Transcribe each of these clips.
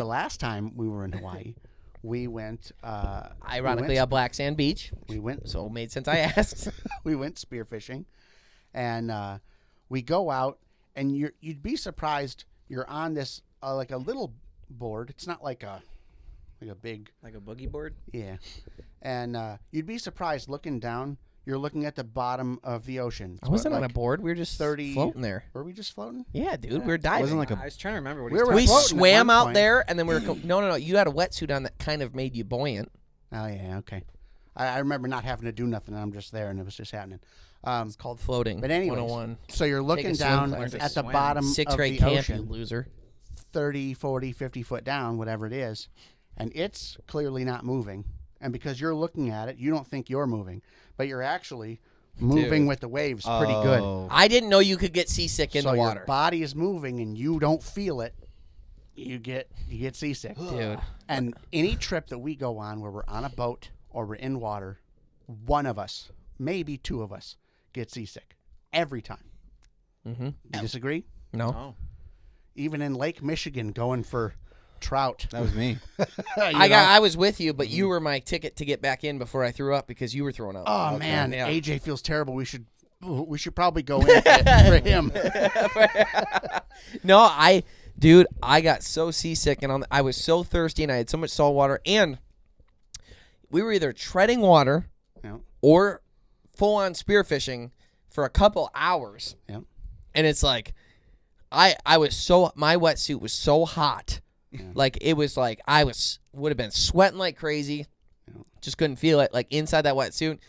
the last time we were in Hawaii, we went. Ironically, a black sand beach. We went. So it made sense I asked. We went spearfishing, and we go out, and you'd be surprised. You're on this like a little board. It's not like a big, like a boogie board. Yeah, and you'd be surprised looking down. You're looking at the bottom of the ocean. I wasn't on a board. We were just floating there. Were we just floating? Yeah, dude, we were diving. Wasn't like I was trying to remember what we swam out there, and then we were no. You had a wetsuit on that kind of made you buoyant. Oh yeah, okay. I remember not having to do nothing. I'm just there, and it was just happening. It's called floating. But anyways, 101. So you're looking down at the bottom of grade the camp, ocean, you loser. 30, 40, 50 foot down, whatever it is, and it's clearly not moving. And because you're looking at it, you don't think you're moving, but you're actually moving with the waves pretty good. I didn't know you could get seasick in the water. Your body is moving and you don't feel it. You get seasick, dude. And any trip that we go on where we're on a boat or we're in water, one of us, maybe two of us, get seasick every time. Mm-hmm. You disagree? No. Even in Lake Michigan, going for trout. That was me. I was with you, but you were my ticket to get back in before I threw up because you were throwing up. Oh man, yeah. AJ feels terrible. We should probably go in for him. No, I got so seasick and I was so thirsty and I had so much salt water and we were either treading water or full on spearfishing for a couple hours. Yeah. And it's like my wetsuit was so hot. Yeah. Like it was like would have been sweating like crazy. Yeah. Just couldn't feel it. Like inside that wetsuit,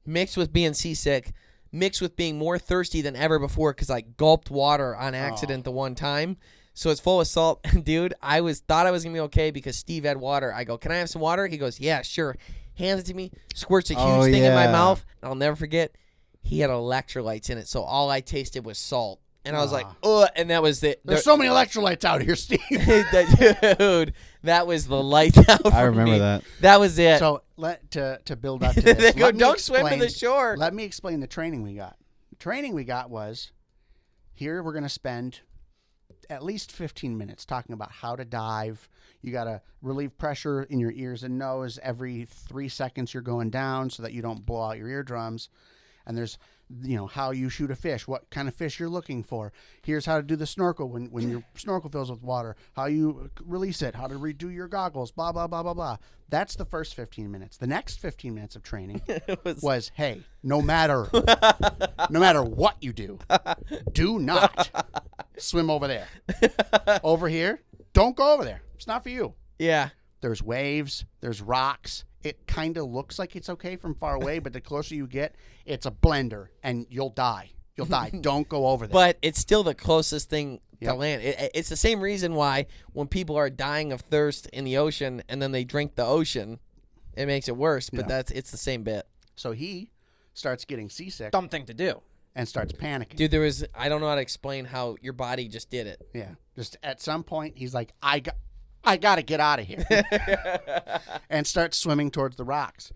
mixed with being seasick, mixed with being more thirsty than ever before because I gulped water on accident the one time. So it's full of salt. Dude, thought I was gonna be okay because Steve had water. I go, "Can I have some water?" He goes, "Yeah, sure." Hands it to me, squirts a huge thing in my mouth. And I'll never forget. He had electrolytes in it, so all I tasted was salt. And I was like, "Ugh!" And that was it. There's so many electrolytes out here, Steve. Dude, that was the light out. I remember that. That was it. So to build up to this, they go, "Don't swim to the shore." Let me explain the training we got. The training we got was here. We're going to spend at least 15 minutes talking about how to dive. You got to relieve pressure in your ears and nose every 3 seconds. You're going down so that you don't blow out your eardrums. And there's, how you shoot a fish, what kind of fish you're looking for. Here's how to do the snorkel when your snorkel fills with water, how you release it, how to redo your goggles, blah, blah, blah, blah, blah. That's the first 15 minutes. The next 15 minutes of training was, hey, no matter what you do not swim over there. Over here, don't go over there. It's not for you. Yeah. There's waves, there's rocks. It kind of looks like it's okay from far away, but the closer you get, it's a blender, and you'll die. You'll die. Don't go over there. But it's still the closest thing to land. It's the same reason why when people are dying of thirst in the ocean and then they drink the ocean, it makes it worse. But it's the same bit. So he starts getting seasick. Dumb thing to do. And starts panicking. Dude, I don't know how to explain how your body just did it. Yeah. Just at some point, he's like, I got to get out of here. And starts swimming towards the rocks.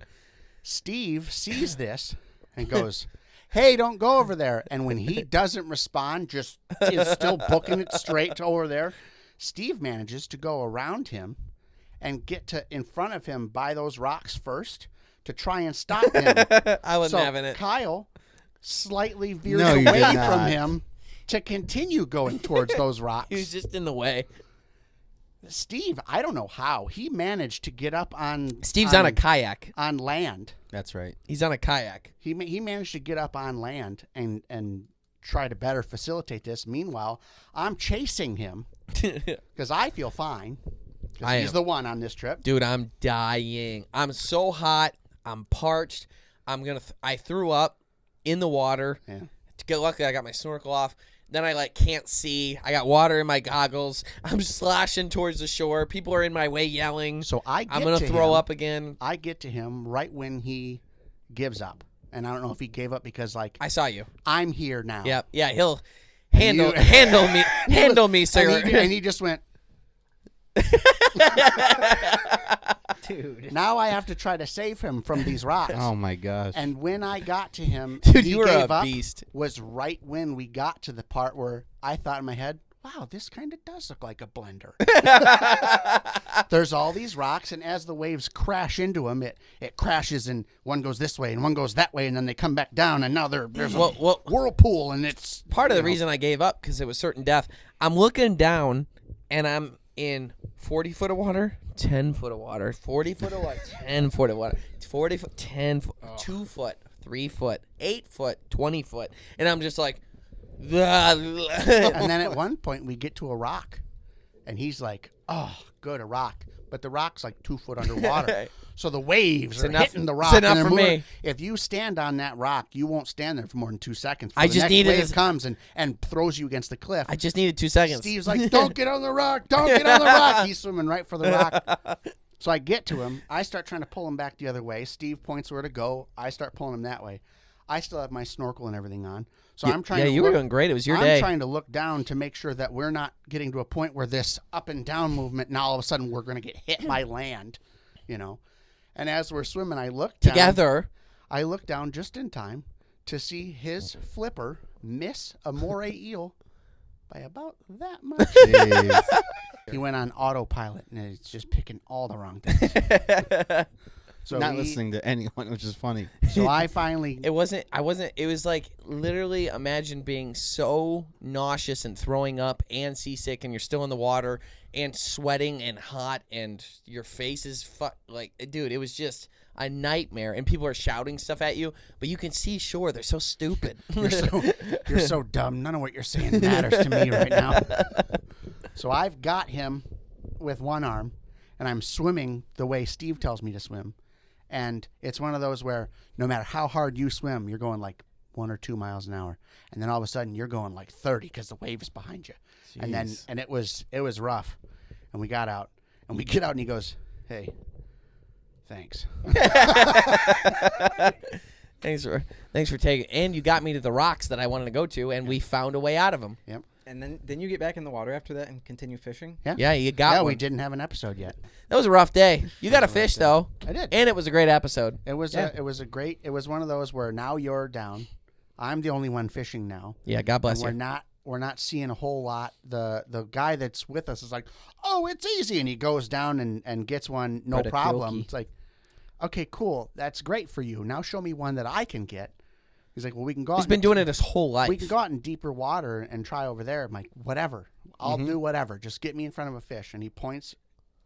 Steve sees this and goes, hey, don't go over there. And when he doesn't respond, just is still booking it straight to over there, Steve manages to go around him and get to in front of him by those rocks first to try and stop him. I wasn't having it. Kyle slightly veers away from him to continue going towards those rocks. He was just in the way. Steve, I don't know how. He managed to get up on... Steve's on a kayak. On land. That's right. He's on a kayak. He managed to get up on land and try to better facilitate this. Meanwhile, I'm chasing him because I feel fine. He's the one on this trip. Dude, I'm dying. I'm so hot. I'm parched. I threw up in the water. Yeah. To get lucky, I got my snorkel off. Then I can't see. I got water in my goggles. I'm slashing towards the shore. People are in my way yelling. So I'm going to throw up again. I get to him right when he gives up. And I don't know if he gave up because I saw you. I'm here now. Yep. Yeah, he'll handle me. Handle me, sir. And he just went. Dude. Now I have to try to save him from these rocks. Oh my gosh. And when I got to him, dude, he you were gave a up, beast. Was right when we got to the part where I thought in my head, wow, this kind of does look like a blender. There's all these rocks, and as the waves crash into them, it crashes, and one goes this way and one goes that way, and then they come back down, and now there's a whirlpool, and it's part of the reason I gave up because it was certain death. I'm looking down, and I'm in 40 foot of water, 10 foot of water, 40 foot of water, 10 foot of water, 40 foot, 10 foot, 2 foot, 3 foot, 8 foot, 20 foot, and I'm just like, and then at one point we get to a rock, and he's like, oh, good, a rock. But the rock's like 2 foot underwater. So the waves are hitting the rock. It's enough for me. If you stand on that rock, you won't stand there for more than 2 seconds. I just needed wave comes and throws you against the cliff. I just needed 2 seconds. Steve's like, don't get on the rock. Don't get on the rock. He's swimming right for the rock. So I get to him. I start trying to pull him back the other way. Steve points where to go. I start pulling him that way. I still have my snorkel and everything on. So I'm trying to you were doing great. It was your day. I'm trying to look down to make sure that we're not getting to a point where this up and down movement, now all of a sudden we're going to get hit by land, And as we're swimming, I look down. Together. I look down just in time to see his flipper miss a moray eel by about that much. He went on autopilot, and it's just picking all the wrong things. So Not listening to anyone, which is funny. So I finally... It was like literally imagine being so nauseous and throwing up and seasick, and you're still in the water and sweating and hot, and your face is dude, it was just a nightmare, and people are shouting stuff at you, but you can see shore. They're so stupid. You're so dumb. None of what you're saying matters to me right now. So I've got him with one arm, and I'm swimming the way Steve tells me to swim. And it's one of those where no matter how hard you swim, you're going like 1 or 2 miles an hour. And then all of a sudden you're going like 30 because the wave is behind you. Jeez. And it was rough. And we got out. And we get out and he goes, hey, thanks. Thanks for taking. And you got me to the rocks that I wanted to go to, and we found a way out of them. Yep. And then you get back in the water after that and continue fishing? Yeah, you got one. We didn't have an episode yet. That was a rough day. You got a fish though. I did. And it was a great episode. It was it was one of those where now you're down. I'm the only one fishing now. Yeah, God bless you. We're not seeing a whole lot. The guy that's with us is like, oh, it's easy, and he goes down and gets one, no problem. It's like, okay, cool, that's great for you. Now show me one that I can get. He's like, well, we can go out. He's been doing it his whole life. We can go out in deeper water and try over there. I'm like, whatever. I'll do whatever. Just get me in front of a fish. And he points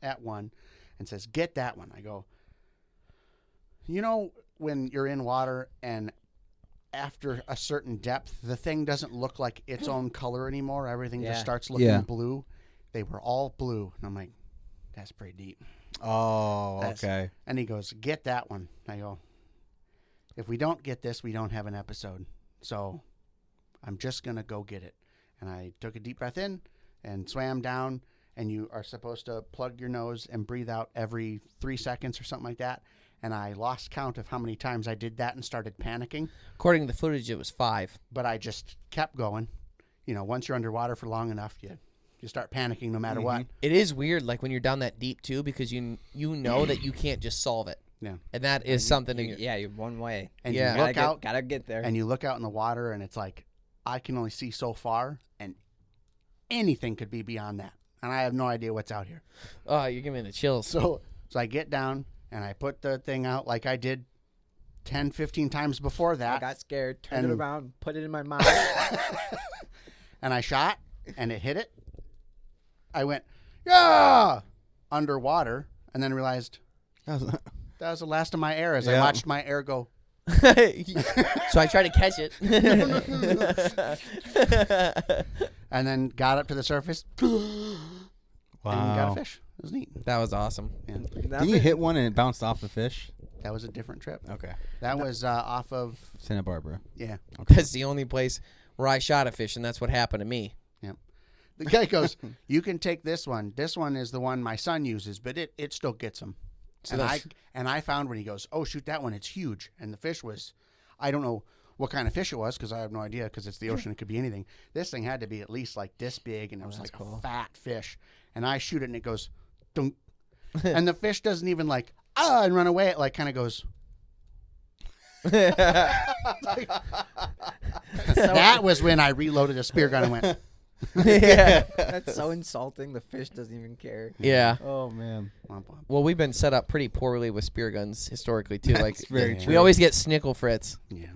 at one and says, get that one. I go, when you're in water and after a certain depth, the thing doesn't look like its own color anymore. Everything just starts looking blue. They were all blue. And I'm like, that's pretty deep. Oh, okay. And he goes, get that one. I go, if we don't get this, we don't have an episode. So I'm just going to go get it. And I took a deep breath in and swam down. And you are supposed to plug your nose and breathe out every 3 seconds or something like that. And I lost count of how many times I did that and started panicking. According to the footage, it was 5. But I just kept going. Once you're underwater for long enough, you start panicking no matter what. It is weird, like when you're down that deep too, because you know that you can't just solve it. Yeah. And that is something. You're one way. And you look out. Gotta get there. And you look out in the water, and it's like, I can only see so far, and anything could be beyond that. And I have no idea what's out here. Oh, you're giving me the chills. So I get down, and I put the thing out like I did 10, 15 times before that. I got scared, turned it around, put it in my mouth. And I shot, and it hit it. I went, yeah, underwater, and then realized that was the last of my air as I watched my air go. So I tried to catch it. And then got up to the surface. Wow. And got a fish. It was neat. That was awesome. Yeah. Didn't you hit one and it bounced off the fish? That was a different trip. Okay. That was off of Santa Barbara. Yeah. Okay. That's the only place where I shot a fish, and that's what happened to me. Yeah. The guy goes, you can take this one. This one is the one my son uses, but it still gets him. So and I found when he goes, oh, shoot that one. It's huge. And the fish was, I don't know what kind of fish it was because I have no idea because it's the ocean. It could be anything. This thing had to be at least like this big, and it was like a fat fish. And I shoot it, and it goes, dunk. And the fish doesn't even like, and run away. It like kind of goes. That was when I reloaded a spear gun and went, Yeah. That's so insulting. The fish doesn't even care. Yeah. Oh man. Womp womp. Well, we've been set up pretty poorly with spear guns historically too. Like That's very Yeah. true. we always get snickle frits. Yeah.